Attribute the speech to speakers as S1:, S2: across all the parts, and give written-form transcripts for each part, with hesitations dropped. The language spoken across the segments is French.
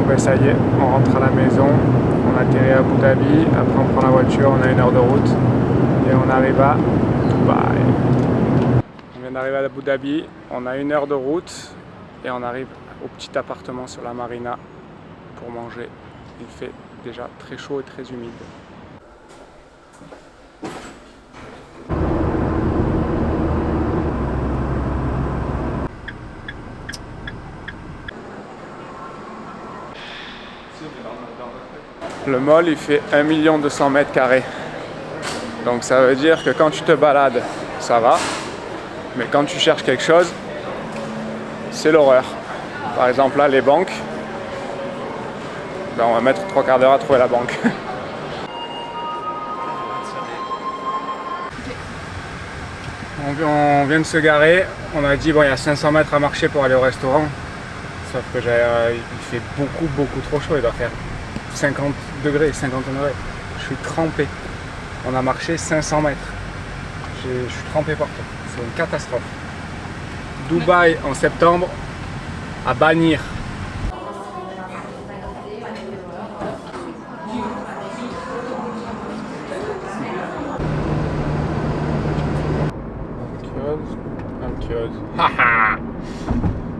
S1: ben ça y est, on rentre à la maison, on atterrit à Abu Dhabi, après on prend la voiture, on a 1 heure de route et on arrive à Dubaï. On vient d'arriver à Abu Dhabi, on a 1 heure de route et on arrive au petit appartement sur la marina pour manger. Il fait déjà très chaud et très humide. Le mall il fait 1 200 000 m². Donc ça veut dire que quand tu te balades, ça va. Mais quand tu cherches quelque chose, c'est l'horreur. Par exemple là, les banques. Ben, on va mettre 3/4 d'heure à trouver la banque. On vient de se garer. On a dit bon, il y a 500 mètres à marcher pour aller au restaurant. Sauf que il fait beaucoup trop chaud. Il doit faire 50 degrés, 50 degrés. Je suis trempé. On a marché 500 mètres. Je suis trempé partout. C'est une catastrophe. Dubaï en septembre, à bannir. Anxieuse. Haha.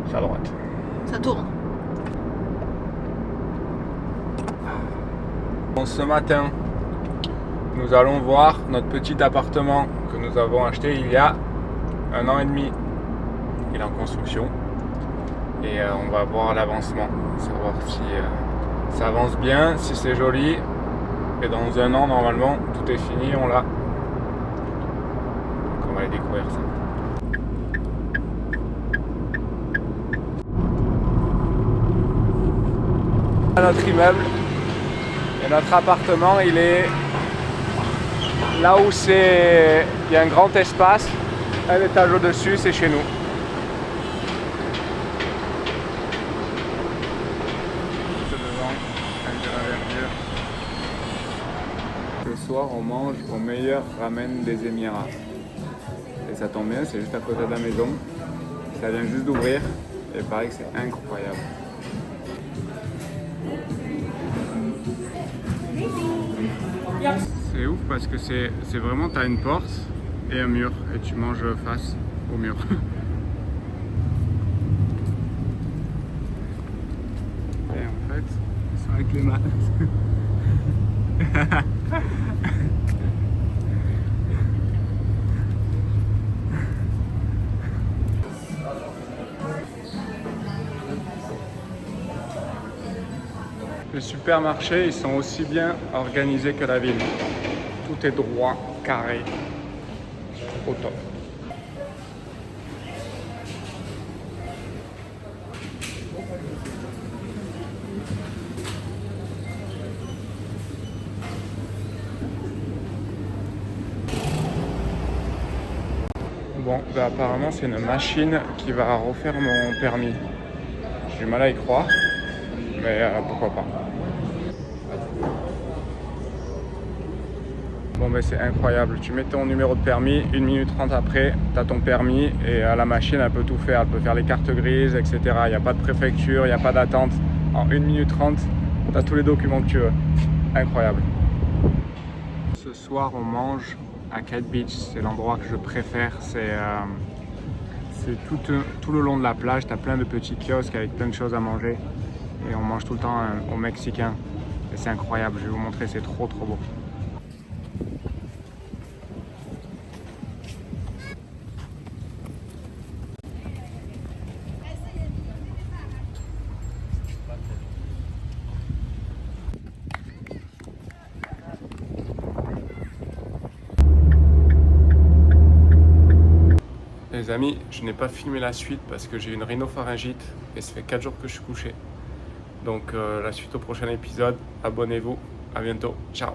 S1: C'est à droite.
S2: Ça tourne.
S1: Bon, ce matin, nous allons voir notre petit appartement que nous avons acheté il y a 1 an et demi. Il est en construction et on va voir l'avancement, savoir si ça avance bien, si c'est joli. Et dans 1 an, normalement, tout est fini, on l'a. Donc on va aller découvrir ça. Notre immeuble et notre appartement, il est là où il y a un grand espace, un étage au-dessus, c'est chez nous. Ce soir, on mange au meilleur ramen des Émirats. Et ça tombe bien, c'est juste à côté de la maison. Ça vient juste d'ouvrir et il paraît que c'est incroyable. C'est ouf parce que c'est vraiment, tu as une porte et un mur et tu manges face au mur. Et en fait, ils sont avec les mains. Les supermarchés, ils sont aussi bien organisés que la ville. Tout est droit, carré, au top. Bon, ben apparemment c'est une machine qui va refaire mon permis. J'ai du mal à y croire, mais pourquoi pas. Bon ben c'est incroyable, tu mets ton numéro de permis, 1 minute 30 après, tu as ton permis et la machine elle peut tout faire, elle peut faire les cartes grises, etc. Il n'y a pas de préfecture, il n'y a pas d'attente. En 1 minute 30, tu as tous les documents que tu veux. Incroyable. Ce soir on mange à Kite Beach, c'est l'endroit que je préfère, c'est tout le long de la plage, tu as plein de petits kiosques avec plein de choses à manger et on mange tout le temps au mexicain et c'est incroyable, je vais vous montrer, c'est trop beau. Les amis, je n'ai pas filmé la suite parce que j'ai une rhinopharyngite et ça fait 4 jours que je suis couché. Donc la suite au prochain épisode, abonnez-vous, à bientôt, ciao.